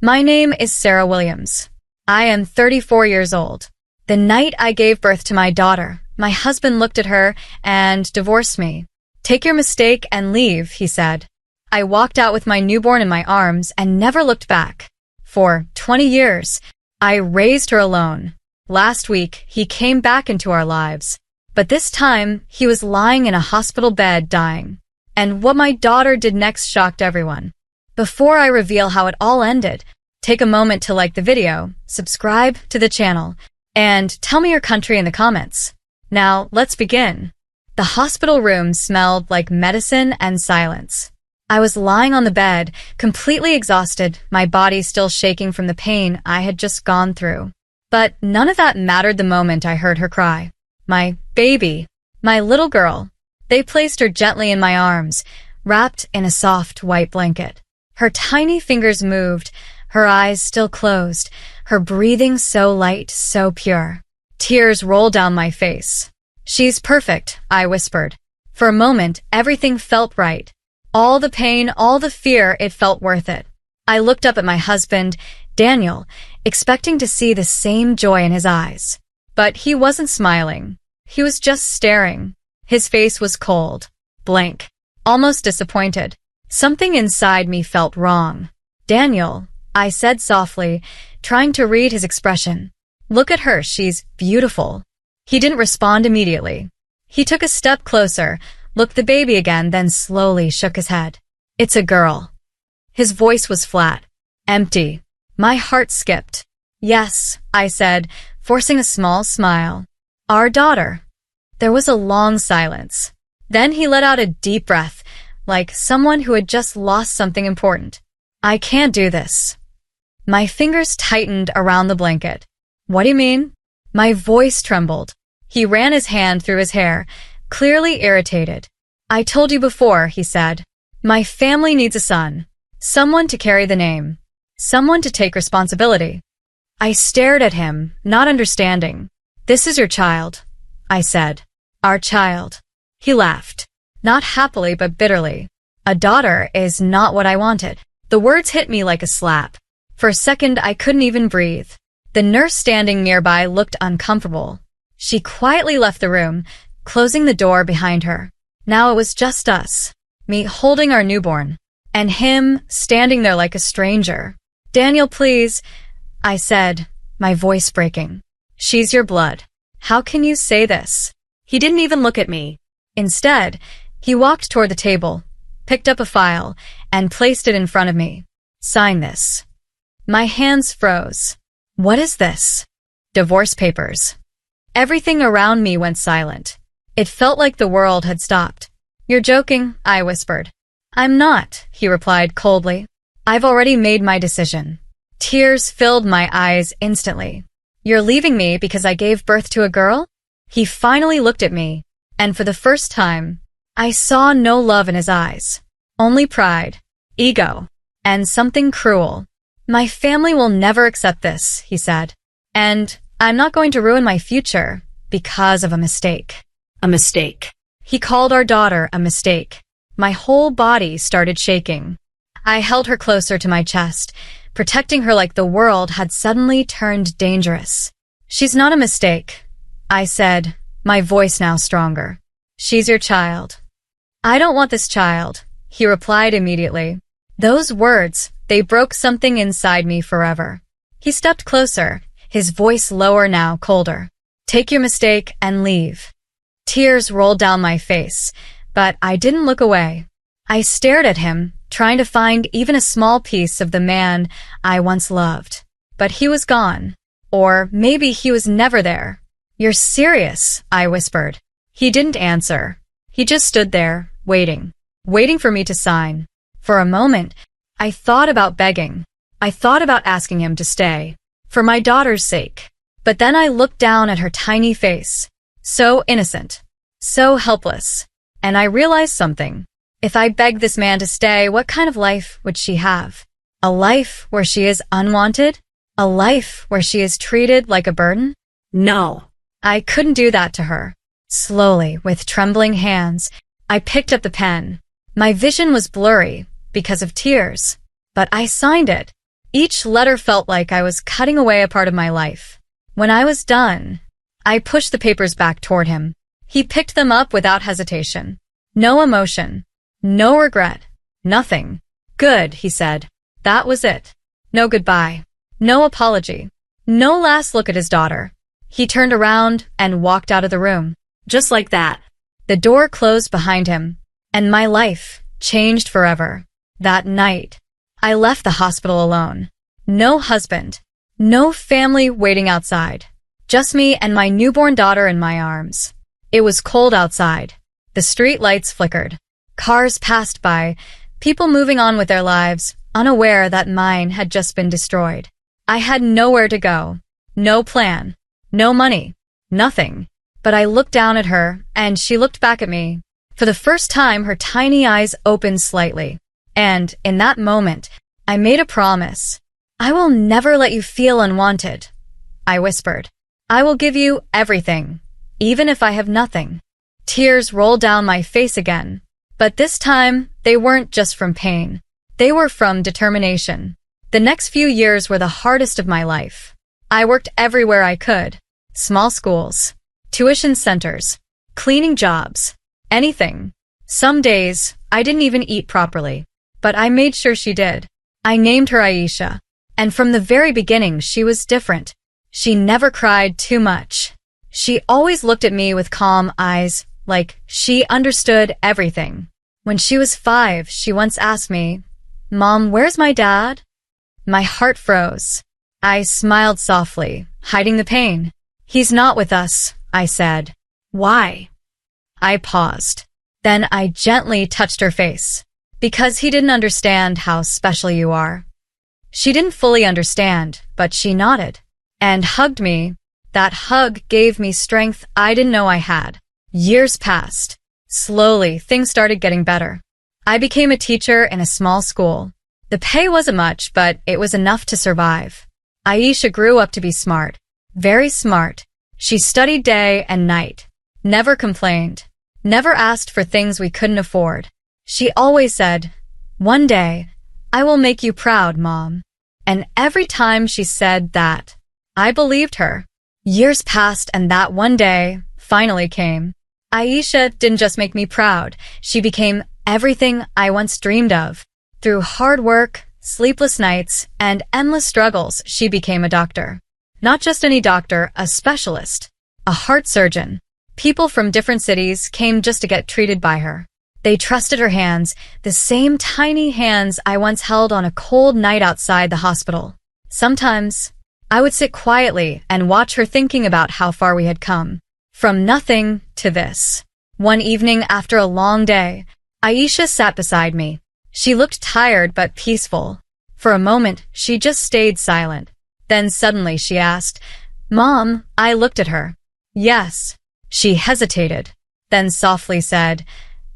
My name is Sarah Williams. I am 34 years old. The night I gave birth to my daughter, my husband looked at her and divorced me. Take your mistake and leave, he said. I walked out with my newborn in my arms and never looked back. For 20 years, I raised her alone. Last week, he came back into our lives. But this time, he was lying in a hospital bed dying. And what my daughter did next shocked everyone. Before I reveal how it all ended, take a moment to like the video, subscribe to the channel, and tell me your country in the comments. Now, let's begin. The hospital room smelled like medicine and silence. I was lying on the bed, completely exhausted, my body still shaking from the pain I had just gone through. But none of that mattered the moment I heard her cry. My baby, my little girl. They placed her gently in my arms, wrapped in a soft white blanket. Her tiny fingers moved, her eyes still closed, her breathing so light, so pure. Tears rolled down my face. She's perfect, I whispered. For a moment, everything felt right. All the pain, all the fear, it felt worth it. I looked up at my husband, Daniel, expecting to see the same joy in his eyes. But he wasn't smiling. He was just staring. His face was cold, blank, almost disappointed. Something inside me felt wrong. Daniel, I said softly, trying to read his expression. Look at her, she's beautiful. He didn't respond immediately. He took a step closer, looked the baby again, then slowly shook his head. It's a girl. His voice was flat, empty. My heart skipped. Yes, I said, forcing a small smile. Our daughter. There was a long silence. Then he let out a deep breath, like someone who had just lost something important. I can't do this. My fingers tightened around the blanket. What do you mean? My voice trembled. He ran his hand through his hair, clearly irritated. I told you before, he said. My family needs a son. Someone to carry the name. Someone to take responsibility. I stared at him, not understanding. This is your child, I said. Our child. He laughed. Not happily, but bitterly. A daughter is not what I wanted. The words hit me like a slap. For a second, I couldn't even breathe. The nurse standing nearby looked uncomfortable. She quietly left the room, closing the door behind her. Now it was just us. Me holding our newborn. And him standing there like a stranger. Daniel, please, I said, my voice breaking. She's your blood. How can you say this? He didn't even look at me. Instead, he walked toward the table, picked up a file, and placed it in front of me. Sign this. My hands froze. What is this? Divorce papers. Everything around me went silent. It felt like the world had stopped. You're joking, I whispered. I'm not, he replied coldly. I've already made my decision. Tears filled my eyes instantly. You're leaving me because I gave birth to a girl? He finally looked at me, and for the first time, I saw no love in his eyes. Only pride, ego, and something cruel. My family will never accept this, he said. And I'm not going to ruin my future because of a mistake. A mistake. He called our daughter a mistake. My whole body started shaking. I held her closer to my chest, protecting her like the world had suddenly turned dangerous. She's not a mistake, I said, my voice now stronger. She's your child. I don't want this child, he replied immediately. Those words, they broke something inside me forever. He stepped closer, his voice lower now, colder. Take your mistake and leave. Tears rolled down my face, but I didn't look away. I stared at him, trying to find even a small piece of the man I once loved. But he was gone. Or maybe he was never there. You're serious, I whispered. He didn't answer. He just stood there, waiting for me to sign. For a moment, I thought about begging. I thought about asking him to stay, for my daughter's sake. But then I looked down at her tiny face, so innocent, so helpless, and I realized something. If I begged this man to stay, what kind of life would she have? A life where she is unwanted? A life where she is treated like a burden? No. I couldn't do that to her. Slowly, with trembling hands, I picked up the pen. My vision was blurry because of tears, but I signed it. Each letter felt like I was cutting away a part of my life. When I was done, I pushed the papers back toward him. He picked them up without hesitation. No emotion. No regret. Nothing. Good, he said. That was it. No goodbye. No apology. No last look at his daughter. He turned around and walked out of the room. Just like that. The door closed behind him, and my life changed forever. That night, I left the hospital alone. No husband. No family waiting outside. Just me and my newborn daughter in my arms. It was cold outside. The street lights flickered. Cars passed by, people moving on with their lives, unaware that mine had just been destroyed. I had nowhere to go. No plan. No money. Nothing. But I looked down at her, and she looked back at me. For the first time, her tiny eyes opened slightly. And, in that moment, I made a promise. I will never let you feel unwanted. I whispered. I will give you everything, even if I have nothing. Tears rolled down my face again. But this time, they weren't just from pain. They were from determination. The next few years were the hardest of my life. I worked everywhere I could. Small schools, tuition centers, cleaning jobs, anything. Some days, I didn't even eat properly. But I made sure she did. I named her Aisha. And from the very beginning, she was different. She never cried too much. She always looked at me with calm eyes, like she understood everything. When she was 5, she once asked me, "Mom, where's my dad?" My heart froze. I smiled softly, hiding the pain. "He's not with us," I said. "Why?" I paused. Then I gently touched her face. "Because he didn't understand how special you are." She didn't fully understand, but she nodded and hugged me. That hug gave me strength I didn't know I had. Years passed. Slowly, things started getting better. I became a teacher in a small school. The pay wasn't much, but it was enough to survive. Aisha grew up to be smart. Very smart. She studied day and night. Never complained. Never asked for things we couldn't afford. She always said, "One day, I will make you proud, Mom." And every time she said that, I believed her. Years passed and that one day finally came. Aisha didn't just make me proud. She became everything I once dreamed of. Through hard work, sleepless nights, and endless struggles, she became a doctor. Not just any doctor, a specialist. A heart surgeon. People from different cities came just to get treated by her. They trusted her hands, the same tiny hands I once held on a cold night outside the hospital. Sometimes, I would sit quietly and watch her thinking about how far we had come. From nothing to this. One evening after a long day, Aisha sat beside me. She looked tired but peaceful. For a moment, she just stayed silent. Then suddenly she asked, "Mom," I looked at her. "Yes." She hesitated, then softly said,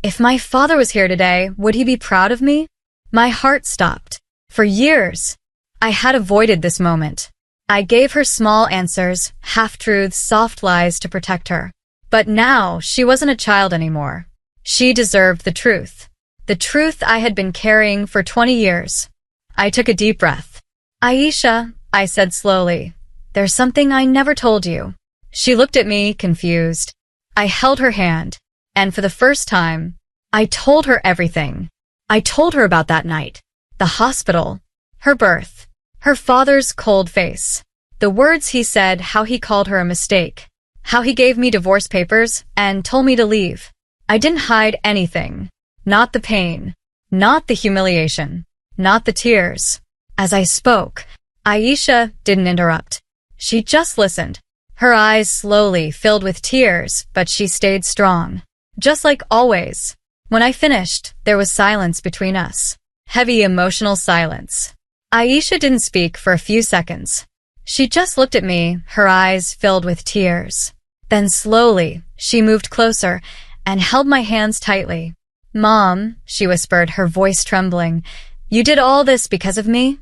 "If my father was here today, would he be proud of me?" My heart stopped. For years, I had avoided this moment. I gave her small answers, half-truths, soft lies to protect her. But now, she wasn't a child anymore. She deserved the truth. The truth I had been carrying for 20 years. I took a deep breath. "Aisha," I said slowly, "there's something I never told you." She looked at me, confused. I held her hand, and for the first time, I told her everything. I told her about that night, the hospital, her birth, her father's cold face, the words he said, how he called her a mistake, how he gave me divorce papers and told me to leave. I didn't hide anything. Not the pain, not the humiliation, not the tears. As I spoke, Aisha didn't interrupt. She just listened. Her eyes slowly filled with tears, but she stayed strong. Just like always. When I finished, there was silence between us. Heavy emotional silence. Aisha didn't speak for a few seconds. She just looked at me, her eyes filled with tears. Then slowly, she moved closer and held my hands tightly. "Mom," she whispered, her voice trembling, "you did all this because of me?"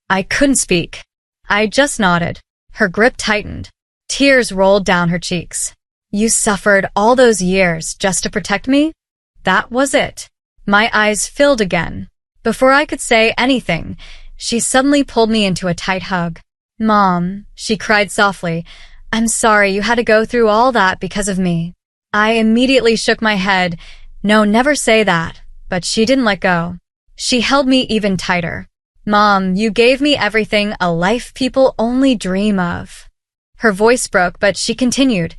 I couldn't speak. I just nodded. Her grip tightened. Tears rolled down her cheeks. "You suffered all those years just to protect me?" That was it. My eyes filled again. Before I could say anything, She suddenly pulled me into a tight hug. Mom, she cried softly, I'm sorry you had to go through all that because of me. I immediately shook my head. No, never say that. But she didn't let go. She held me even tighter. Mom, you gave me everything, a life people only dream of. Her voice broke, but she continued.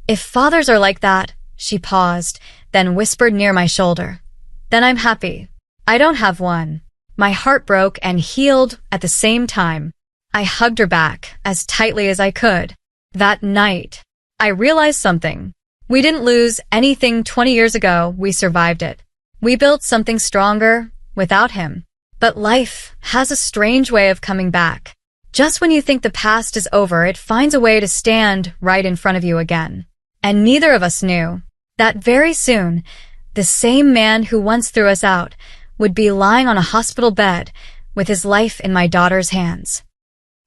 If fathers are like that, she paused, then whispered near my shoulder. Then I'm happy. I don't have one. My heart broke and healed at the same time. I hugged her back as tightly as I could. That night, I realized something. We didn't lose anything 20 years ago, we survived it. We built something stronger without him. But life has a strange way of coming back. Just when you think the past is over, it finds a way to stand right in front of you again. And neither of us knew that very soon, the same man who once threw us out would be lying on a hospital bed with his life in my daughter's hands.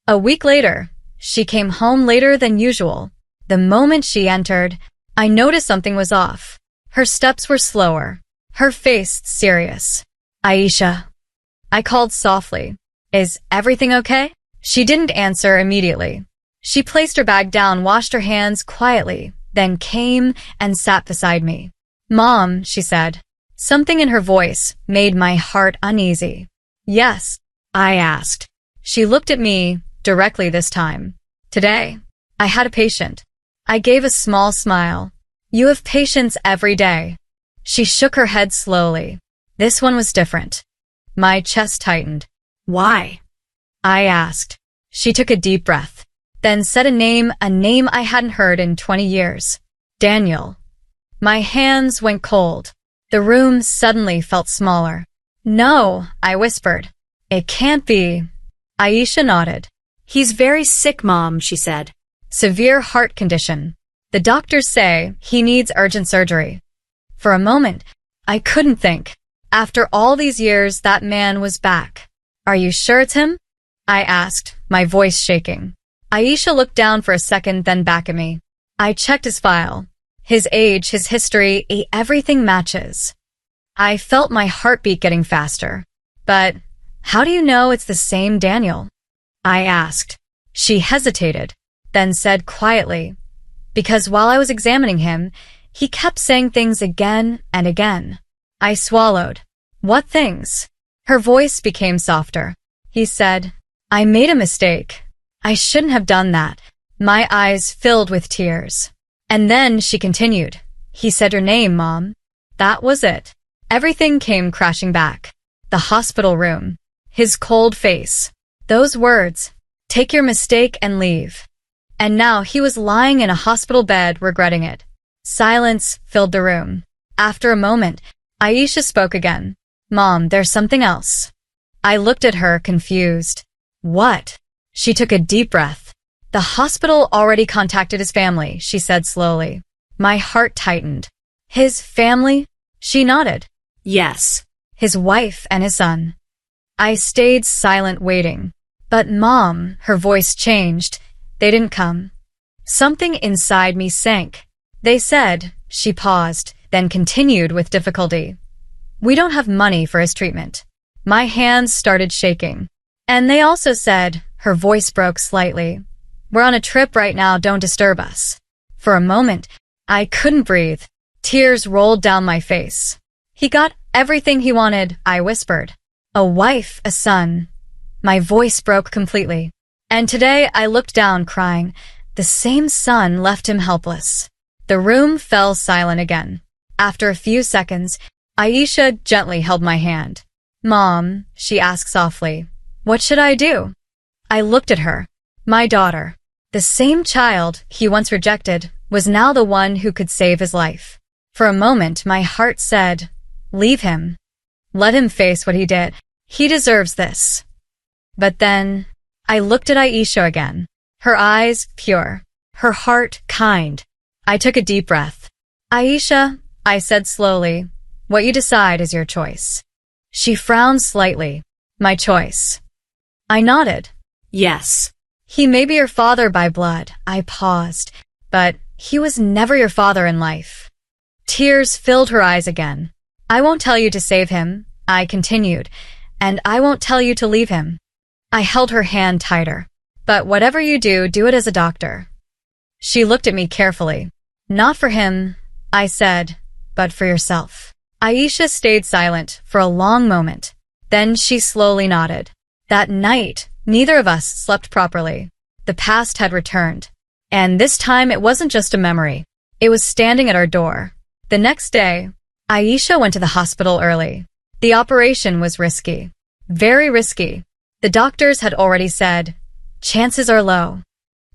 A week later, she came home later than usual. The moment she entered, I noticed something was off. Her steps were slower, her face serious. Aisha, I called softly. Is everything okay? She didn't answer immediately. She placed her bag down, washed her hands quietly, then came and sat beside me. Mom, she said. Something in her voice made my heart uneasy. Yes, I asked. She looked at me directly this time. Today, I had a patient. I gave a small smile. You have patients every day. She shook her head slowly. This one was different. My chest tightened. Why? I asked. She took a deep breath, then said a name I hadn't heard in 20 years. Daniel. My hands went cold. The room suddenly felt smaller. No, I whispered. It can't be. Aisha nodded. He's very sick, Mom, she said. Severe heart condition. The doctors say he needs urgent surgery. For a moment, I couldn't think. After all these years, that man was back. Are you sure it's him? I asked, my voice shaking. Aisha looked down for a second, then back at me. I checked his file. His age, his history, everything matches. I felt my heartbeat getting faster. But how do you know it's the same Daniel? I asked. She hesitated, then said quietly, because while I was examining him, he kept saying things again and again. I swallowed. What things? Her voice became softer. He said, I made a mistake. I shouldn't have done that. My eyes filled with tears. And then she continued. He said her name, Mom. That was it. Everything came crashing back. The hospital room. His cold face. Those words. Take your mistake and leave. And now he was lying in a hospital bed, regretting it. Silence filled the room. After a moment, Aisha spoke again. Mom, there's something else. I looked at her, confused. What? She took a deep breath. The hospital already contacted his family, she said slowly. My heart tightened. His family? She nodded. Yes. His wife and his son. I stayed silent, waiting. But Mom, her voice changed. They didn't come. Something inside me sank. They said, she paused, then continued with difficulty. We don't have money for his treatment. My hands started shaking. And they also said, her voice broke slightly, we're on a trip right now, don't disturb us. For a moment, I couldn't breathe. Tears rolled down my face. He got everything he wanted, I whispered. A wife, a son. My voice broke completely. And today I looked down, crying. The same son left him helpless. The room fell silent again. After a few seconds, Aisha gently held my hand. Mom, she asked softly, what should I do? I looked at her. My daughter. The same child he once rejected was now the one who could save his life. For a moment, my heart said, leave him. Let him face what he did. He deserves this. But then, I looked at Aisha again. Her eyes pure. Her heart kind. I took a deep breath. Aisha, I said slowly, what you decide is your choice. She frowned slightly. My choice. I nodded. Yes. He may be your father by blood. I paused. But he was never your father in life. Tears filled her eyes again. I won't tell you to save him, I continued, and I won't tell you to leave him. I held her hand tighter. But whatever you do, do it as a doctor. She looked at me carefully. Not for him, I said, but for yourself. Aisha stayed silent for a long moment. Then she slowly nodded. That night, neither of us slept properly. The past had returned. And this time it wasn't just a memory. It was standing at our door. The next day, Aisha went to the hospital early. The operation was risky. Very risky. The doctors had already said, chances are low.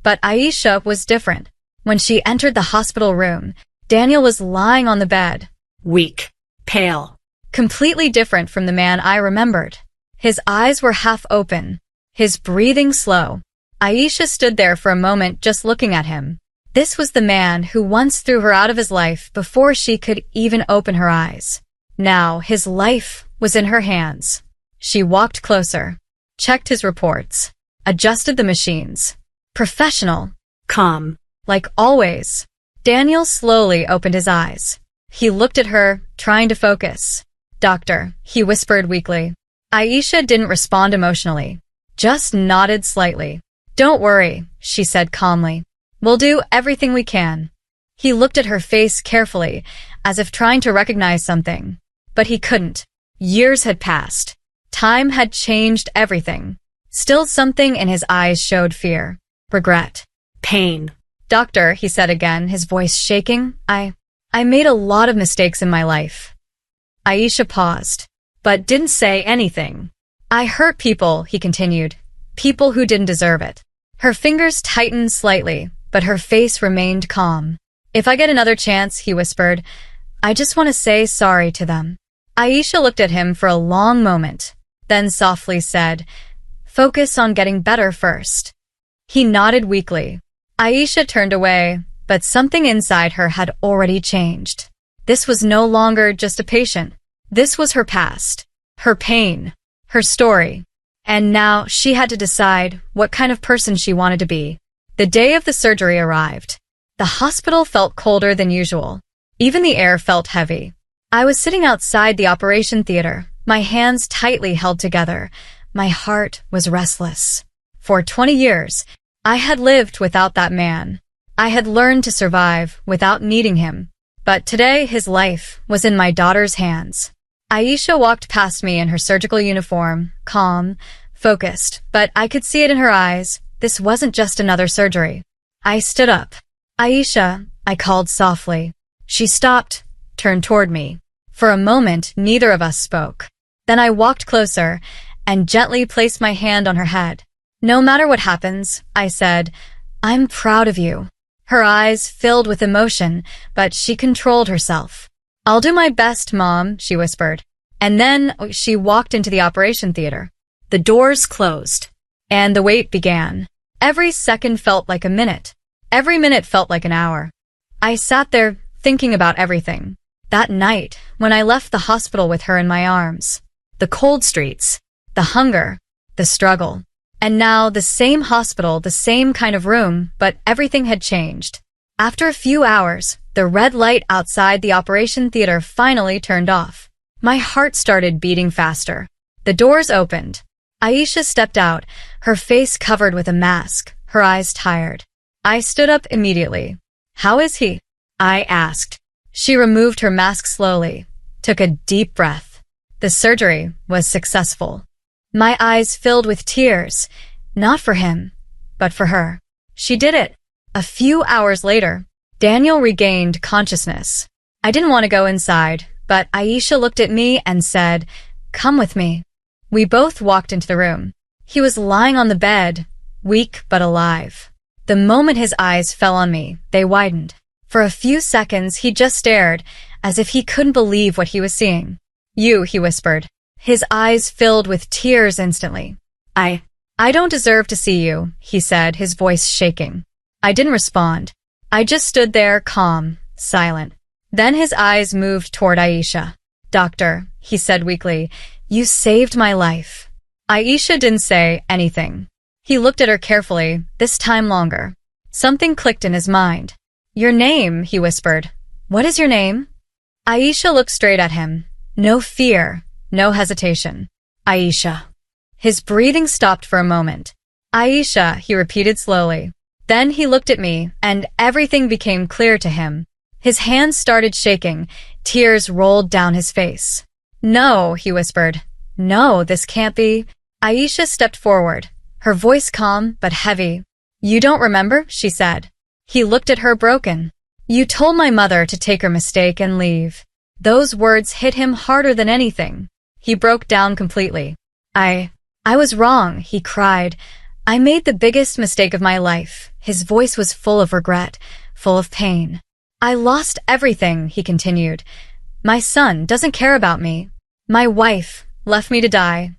But Aisha was different. When she entered the hospital room, Daniel was lying on the bed. Weak, pale. Completely different from the man I remembered. His eyes were half open, his breathing slow. Aisha stood there for a moment just looking at him. This was the man who once threw her out of his life before she could even open her eyes. Now his life was in her hands. She walked closer, checked his reports, adjusted the machines. Professional. Calm. Like always. Daniel slowly opened his eyes. He looked at her, trying to focus. Doctor, he whispered weakly. Aisha didn't respond emotionally, just nodded slightly. Don't worry, she said calmly. We'll do everything we can. He looked at her face carefully, as if trying to recognize something. But he couldn't. Years had passed. Time had changed everything. Still something in his eyes showed fear, regret, pain. Doctor, he said again, his voice shaking, I made a lot of mistakes in my life. Aisha paused, but didn't say anything. I hurt people, he continued, people who didn't deserve it. Her fingers tightened slightly, but her face remained calm. If I get another chance, he whispered, I just want to say sorry to them. Aisha looked at him for a long moment, then softly said, focus on getting better first. He nodded weakly. Aisha turned away, but something inside her had already changed. This was no longer just a patient. This was her past, her pain, her story. And now she had to decide what kind of person she wanted to be. The day of the surgery arrived. The hospital felt colder than usual. Even the air felt heavy. I was sitting outside the operation theater, my hands tightly held together. My heart was restless. For 20 years, I had lived without that man. I had learned to survive without needing him. But today, his life was in my daughter's hands. Aisha walked past me in her surgical uniform, calm, focused, but I could see it in her eyes. This wasn't just another surgery. I stood up. Aisha, I called softly. She stopped, turned toward me. For a moment, neither of us spoke. Then I walked closer and gently placed my hand on her head. No matter what happens, I said, I'm proud of you. Her eyes filled with emotion, but she controlled herself. I'll do my best, Mom, she whispered. And then she walked into the operation theater. The doors closed, and the wait began. Every second felt like a minute. Every minute felt like an hour. I sat there thinking about everything. That night, when I left the hospital with her in my arms. The cold streets, the hunger, the struggle. And now the same hospital, the same kind of room, but everything had changed. After a few hours, the red light outside the operation theater finally turned off. My heart started beating faster. The doors opened. Aisha stepped out, her face covered with a mask, her eyes tired. I stood up immediately. How is he? I asked. She removed her mask slowly, took a deep breath. The surgery was successful. My eyes filled with tears, not for him, but for her. She did it. A few hours later, Daniel regained consciousness. I didn't want to go inside, but Aisha looked at me and said, "Come with me." We both walked into the room. He was lying on the bed, weak but alive. The moment his eyes fell on me, they widened. For a few seconds, he just stared, as if he couldn't believe what he was seeing. "You," he whispered. His eyes filled with tears instantly. I don't deserve to see you," he said, his voice shaking. I didn't respond. I just stood there, calm, silent. Then his eyes moved toward Aisha. "Doctor," he said weakly, "you saved my life." Aisha didn't say anything. He looked at her carefully, this time longer. Something clicked in his mind. "Your name," he whispered. "What is your name?" Aisha looked straight at him. No fear, no hesitation. "Aisha." His breathing stopped for a moment. Aisha, he repeated slowly. Then he looked at me, and everything became clear to him. His hands started shaking. Tears rolled down his face. No, he whispered. No, this can't be. Aisha stepped forward, her voice calm but heavy. You don't remember? She said. He looked at her broken. You told my mother to take her mistake and leave. Those words hit him harder than anything. He broke down completely. I was wrong, he cried. I made the biggest mistake of my life. His voice was full of regret, full of pain. I lost everything, he continued. My son doesn't care about me. My wife left me to die.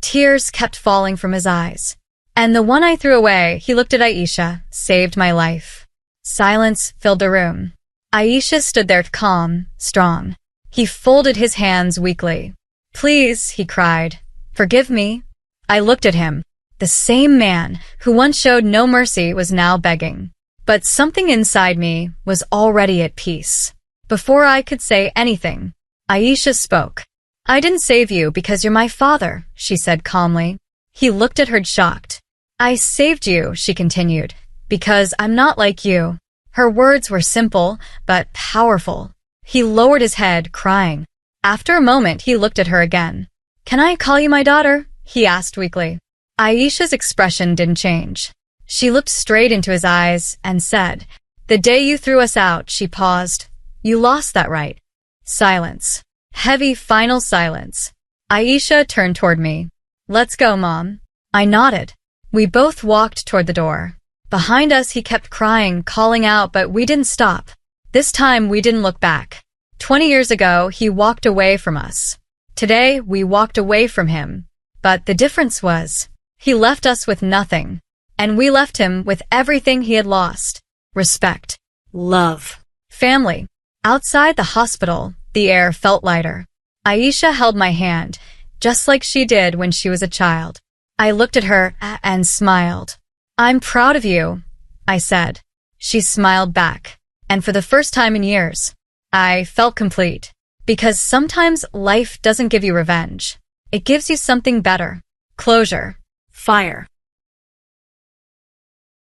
Tears kept falling from his eyes. And the one I threw away, he looked at Aisha, saved my life. Silence filled the room. Aisha stood there calm, strong. He folded his hands weakly. Please, he cried. Forgive me. I looked at him. The same man who once showed no mercy was now begging. But something inside me was already at peace. Before I could say anything, Aisha spoke. I didn't save you because you're my father, she said calmly. He looked at her shocked. I saved you, she continued, because I'm not like you. Her words were simple, but powerful. He lowered his head, crying. After a moment, he looked at her again. Can I call you my daughter? He asked weakly. Aisha's expression didn't change. She looked straight into his eyes and said, The day you threw us out, she paused. You lost that right. Silence. Heavy, final silence. Aisha turned toward me. Let's go, Mom. I nodded. We both walked toward the door. Behind us, he kept crying, calling out, but we didn't stop. This time, we didn't look back. 20 years ago, he walked away from us. Today, we walked away from him. But the difference was, he left us with nothing. And we left him with everything he had lost. Respect. Love. Family. Outside the hospital, the air felt lighter. Aisha held my hand, just like she did when she was a child. I looked at her and smiled. I'm proud of you, I said. She smiled back. And for the first time in years, I felt complete. Because sometimes life doesn't give you revenge. It gives you something better. Closure. Fire.